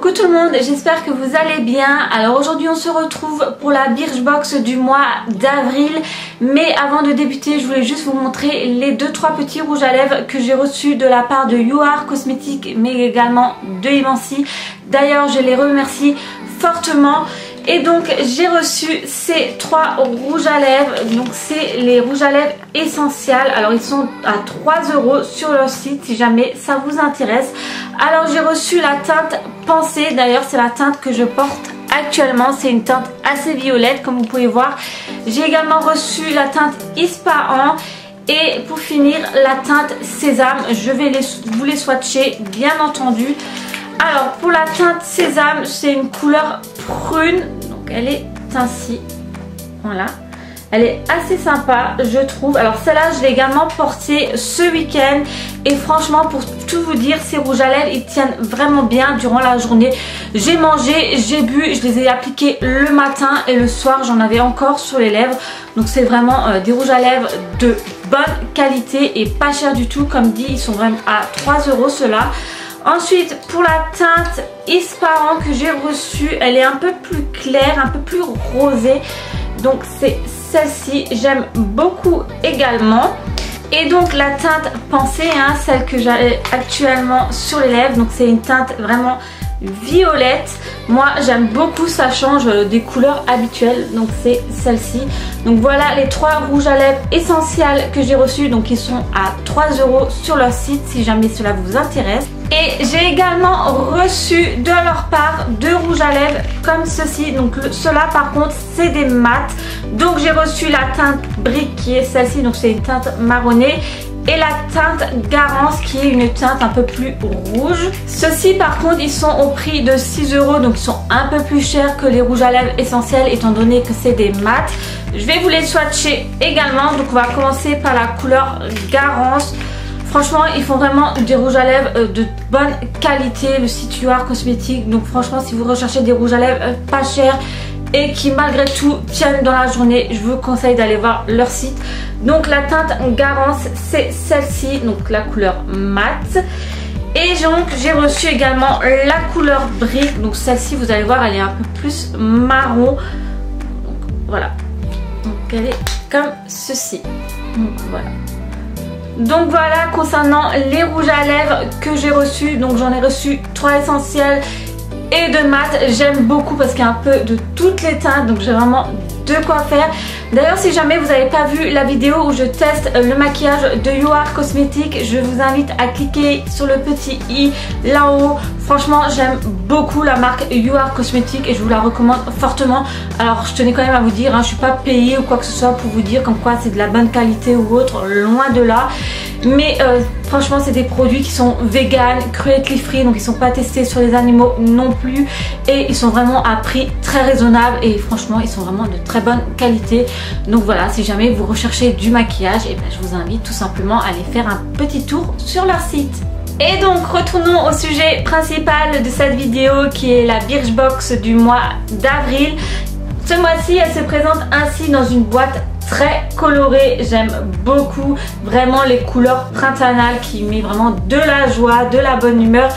Coucou tout le monde, j'espère que vous allez bien. Alors aujourd'hui on se retrouve pour la Birchbox du mois d'avril. Mais avant de débuter, je voulais juste vous montrer les 2-3 petits rouges à lèvres que j'ai reçus de la part de You Are Cosmetics, mais également de Ivancy. D'ailleurs je les remercie fortement. Et donc j'ai reçu ces 3 rouges à lèvres. Donc c'est les rouges à lèvres essentiels. Alors ils sont à 3 € sur leur site si jamais ça vous intéresse. Alors j'ai reçu la teinte Pensée. D'ailleurs c'est la teinte que je porte actuellement. C'est une teinte assez violette comme vous pouvez voir. J'ai également reçu la teinte Ispahan. Et pour finir la teinte Sésame. Je vais vous les swatcher bien entendu. Alors pour la teinte Sésame, c'est une couleur prune, donc elle est ainsi, voilà, elle est assez sympa je trouve. Alors celle-là je l'ai également portée ce week-end et franchement pour tout vous dire, ces rouges à lèvres ils tiennent vraiment bien durant la journée. J'ai mangé, j'ai bu, je les ai appliqués le matin et le soir j'en avais encore sur les lèvres. Donc c'est vraiment des rouges à lèvres de bonne qualité et pas cher du tout. Comme dit, ils sont vraiment à 3 € ceux-là. Ensuite pour la teinte Ispahan que j'ai reçue, elle est un peu plus claire, un peu plus rosée. Donc c'est celle-ci, j'aime beaucoup également. Et donc la teinte Pensée, hein, celle que j'ai actuellement sur les lèvres. Donc c'est une teinte vraiment violette. Moi j'aime beaucoup, ça change des couleurs habituelles. Donc c'est celle-ci. Donc voilà les 3 rouges à lèvres essentiels que j'ai reçus. Donc ils sont à 3 € sur leur site si jamais cela vous intéresse. Et j'ai également reçu de leur part 2 rouges à lèvres comme ceci. Donc ceux-là par contre c'est des mats. Donc j'ai reçu la teinte Brique qui est celle-ci. Donc c'est une teinte marronnée. Et la teinte Garance qui est une teinte un peu plus rouge. Ceux-ci par contre ils sont au prix de 6 €. Donc ils sont un peu plus chers que les rouges à lèvres essentiels étant donné que c'est des mats. Je vais vous les swatcher également. Donc on va commencer par la couleur Garance. Franchement ils font vraiment des rouges à lèvres de bonne qualité. Le site You Are Cosmetics. Donc franchement si vous recherchez des rouges à lèvres pas chers et qui malgré tout tiennent dans la journée, je vous conseille d'aller voir leur site. Donc la teinte Garance c'est celle-ci, donc la couleur mat. Et donc j'ai reçu également la couleur Brique. Donc celle-ci vous allez voir elle est un peu plus marron. Donc voilà, donc elle est comme ceci. Donc voilà. Donc voilà concernant les rouges à lèvres que j'ai reçus. Donc j'en ai reçu 3 essentiels et 2 mat. J'aime beaucoup parce qu'il y a un peu de toutes les teintes. Donc j'ai vraiment de quoi faire. D'ailleurs si jamais vous n'avez pas vu la vidéo où je teste le maquillage de You Are Cosmetics, je vous invite à cliquer sur le petit i là-haut. Franchement j'aime beaucoup la marque You Are Cosmetics et je vous la recommande fortement. Alors je tenais quand même à vous dire, je ne suis pas payée ou quoi que ce soit pour vous dire comme quoi c'est de la bonne qualité ou autre, loin de là. Mais franchement c'est des produits qui sont vegan, cruelty free, donc ils ne sont pas testés sur les animaux non plus. Et ils sont vraiment à prix très raisonnable et franchement ils sont vraiment de très bonne qualité. Donc voilà, si jamais vous recherchez du maquillage, et ben, je vous invite tout simplement à aller faire un petit tour sur leur site. Et donc retournons au sujet principal de cette vidéo qui est la Birchbox du mois d'avril. Ce mois-ci elle se présente ainsi dans une boîte très colorée. J'aime beaucoup vraiment les couleurs printannales qui met vraiment de la joie, de la bonne humeur.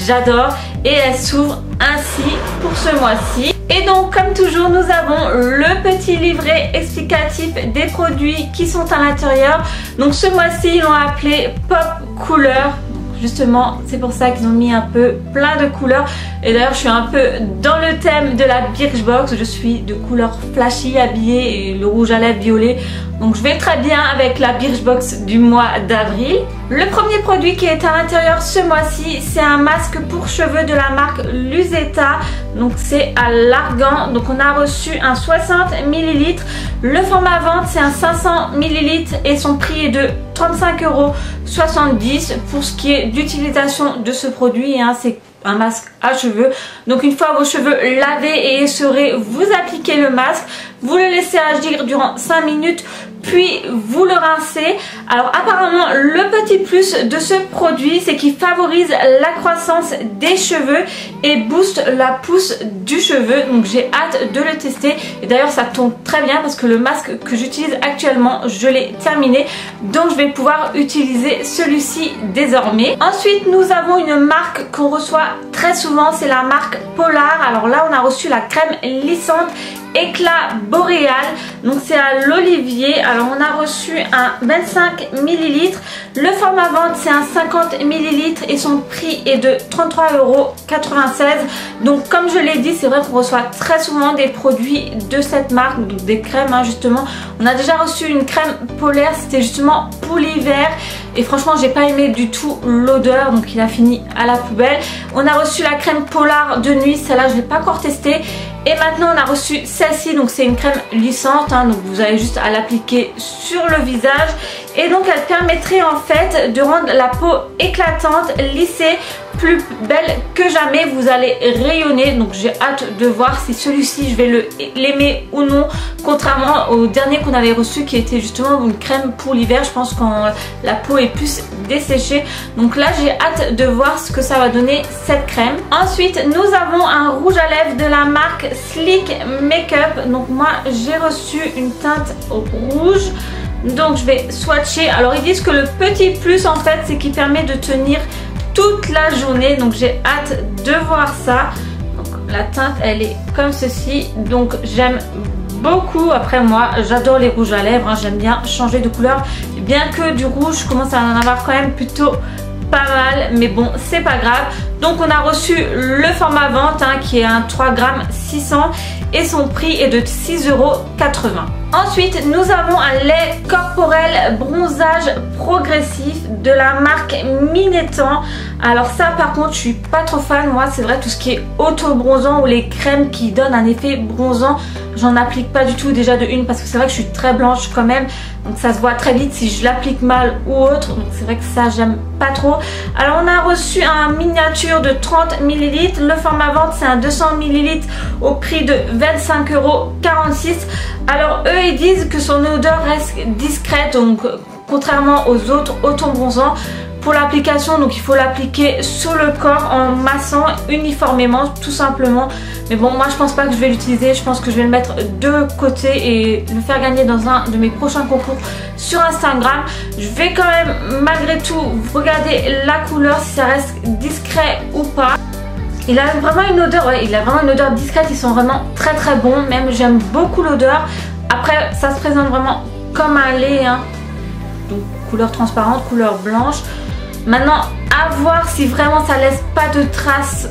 J'adore. Et elle s'ouvre ainsi pour ce mois-ci. Et donc comme toujours nous avons le petit livret explicatif des produits qui sont à l'intérieur. Donc ce mois-ci ils l'ont appelé Pop Couleur. Justement c'est pour ça qu'ils ont mis un peu plein de couleurs. Et d'ailleurs je suis un peu dans le thème de la Birchbox. Je suis de couleur flashy habillée et le rouge à lèvres violet. Donc je vais très bien avec la Birchbox du mois d'avril. Le premier produit qui est à l'intérieur ce mois-ci, c'est un masque pour cheveux de la marque Luseta. Donc c'est à l'argan. Donc on a reçu un 60 ml. Le format vente c'est un 500 ml et son prix est de 35,70 € pour ce qui est d'utilisation de ce produit. C'est un masque à cheveux. Donc une fois vos cheveux lavés et essorés, vous appliquez le masque, vous le laissez agir durant 5 minutes, puis vous le rincez. Alors apparemment le petit plus de ce produit, c'est qu'il favorise la croissance des cheveux et booste la pousse du cheveu. Donc j'ai hâte de le tester et d'ailleurs ça tombe très bien parce que le masque que j'utilise actuellement, je l'ai terminé, donc je vais pouvoir utiliser celui-ci désormais. Ensuite nous avons une marque qu'on reçoit très souvent, c'est la marque Polar. Alors là on a reçu la crème lissante éclat boréal, donc c'est à l'olivier. Alors on a reçu un 25 ml, le format vente c'est un 50 ml et son prix est de 33,96 €. donc comme je l'ai dit, c'est vrai qu'on reçoit très souvent des produits de cette marque, donc des crèmes hein, justement. On a déjà reçu une crème polaire, c'était justement pour l'hiver et franchement j'ai pas aimé du tout l'odeur, donc il a fini à la poubelle. On a reçu la crème Polar de nuit, celle-là je l'ai pas encore testée. Et maintenant on a reçu celle-ci, donc c'est une crème lissante, hein, donc vous avez juste à l'appliquer sur le visage. Et donc elle permettrait en fait de rendre la peau éclatante, lissée, plus belle que jamais. Vous allez rayonner, donc j'ai hâte de voir si celui-ci je vais l'aimer ou non. Contrairement au dernier qu'on avait reçu qui était justement une crème pour l'hiver, je pense quand la peau est plus desséchée. Donc là j'ai hâte de voir ce que ça va donner cette crème. Ensuite nous avons un rouge à lèvres de la marque Sleek Makeup. Donc moi j'ai reçu une teinte rouge. Donc je vais swatcher. Alors ils disent que le petit plus en fait c'est qu'il permet de tenir toute la journée. Donc j'ai hâte de voir ça. Donc la teinte elle est comme ceci. Donc j'aime beaucoup. Après moi j'adore les rouges à lèvres hein. J'aime bien changer de couleur. Bien que du rouge je commence à en avoir quand même plutôt pas mal. Mais bon c'est pas grave. Donc on a reçu le format vente hein, qui est un 3 grammes 600 et son prix est de 6,80 €. Ensuite nous avons un lait corporel bronzage progressif de la marque Minetan. Alors ça par contre je suis pas trop fan. Moi c'est vrai tout ce qui est auto-bronzant ou les crèmes qui donnent un effet bronzant, j'en applique pas du tout, déjà de une parce que c'est vrai que je suis très blanche quand même. Donc ça se voit très vite si je l'applique mal ou autre. Donc c'est vrai que ça j'aime pas trop. Alors on a reçu un miniature de 30 ml. Le format vente c'est un 200 ml au prix de 25,46 €. Alors eux ils disent que son odeur reste discrète, donc contrairement aux autres auto-bronzants. Pour l'application, donc il faut l'appliquer sur le corps en massant uniformément tout simplement. Mais bon moi je pense pas que je vais l'utiliser, je pense que je vais le mettre de côté et le faire gagner dans un de mes prochains concours sur Instagram. Je vais quand même malgré tout regarder la couleur si ça reste discret ou pas. Il a vraiment une odeur, ouais, il a vraiment une odeur discrète, ils sont vraiment très très bons, même j'aime beaucoup l'odeur. Après ça se présente vraiment comme un lait hein. Donc couleur transparente, couleur blanche. Maintenant à voir si vraiment ça laisse pas de traces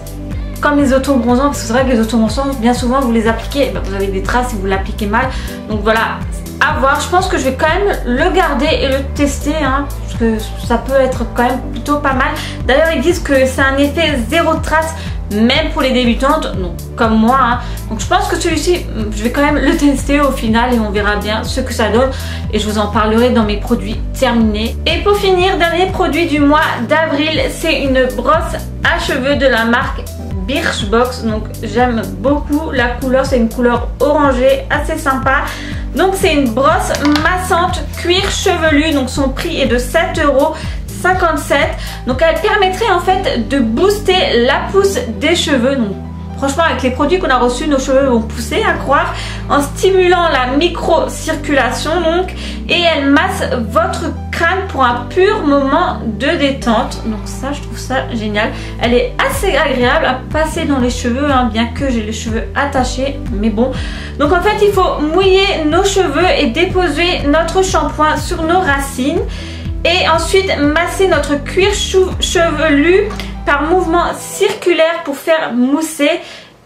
comme les auto-bronzants, parce que c'est vrai que les auto-bronzants bien souvent vous les appliquez, vous avez des traces si vous l'appliquez mal. Donc voilà, à voir. Je pense que je vais quand même le garder et le tester hein, parce que ça peut être quand même plutôt pas mal. D'ailleurs ils disent que c'est un effet zéro trace même pour les débutantes, donc comme moi hein. Donc je pense que celui-ci je vais quand même le tester au final et on verra bien ce que ça donne et je vous en parlerai dans mes produits terminés. Et pour finir, dernier produit du mois d'avril, c'est une brosse à cheveux de la marque Birchbox. Donc j'aime beaucoup la couleur, c'est une couleur orangée assez sympa. Donc c'est une brosse massante cuir chevelu, donc son prix est de 7,57 €. Donc elle permettrait en fait de booster la pousse des cheveux. Donc franchement avec les produits qu'on a reçus, nos cheveux vont pousser à croire, en stimulant la micro-circulation donc, et elle masse votre crâne pour un pur moment de détente. Donc ça je trouve ça génial. Elle est assez agréable à passer dans les cheveux hein, bien que j'ai les cheveux attachés, mais bon. Donc en fait il faut mouiller nos cheveux et déposer notre shampoing sur nos racines. Et ensuite masser notre cuir chevelu par mouvement circulaire pour faire mousser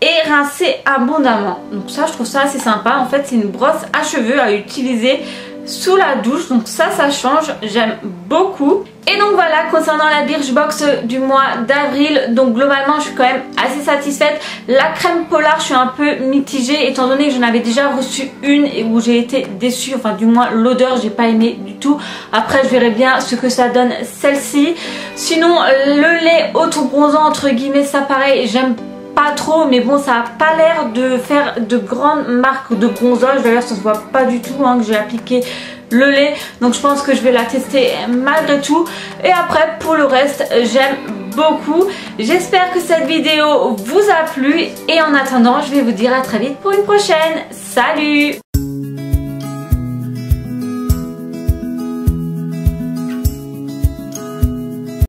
et rincer abondamment. Donc ça je trouve ça assez sympa. En fait c'est une brosse à cheveux à utiliser sous la douche. Donc ça change, j'aime beaucoup. Et donc voilà concernant la Birchbox du mois d'avril. Donc globalement je suis quand même assez satisfaite. La crème Polar je suis un peu mitigée étant donné que j'en avais déjà reçu une et où j'ai été déçue. Enfin du moins l'odeur j'ai pas aimé du tout. Après je verrai bien ce que ça donne celle-ci. Sinon le lait auto-bronzant entre guillemets ça pareil j'aime pas trop, mais bon ça a pas l'air de faire de grandes marques de bronzage. D'ailleurs ça se voit pas du tout hein, que j'ai appliqué le lait. Donc je pense que je vais la tester malgré tout. Et après pour le reste j'aime beaucoup. J'espère que cette vidéo vous a plu. Et en attendant je vais vous dire à très vite pour une prochaine. Salut!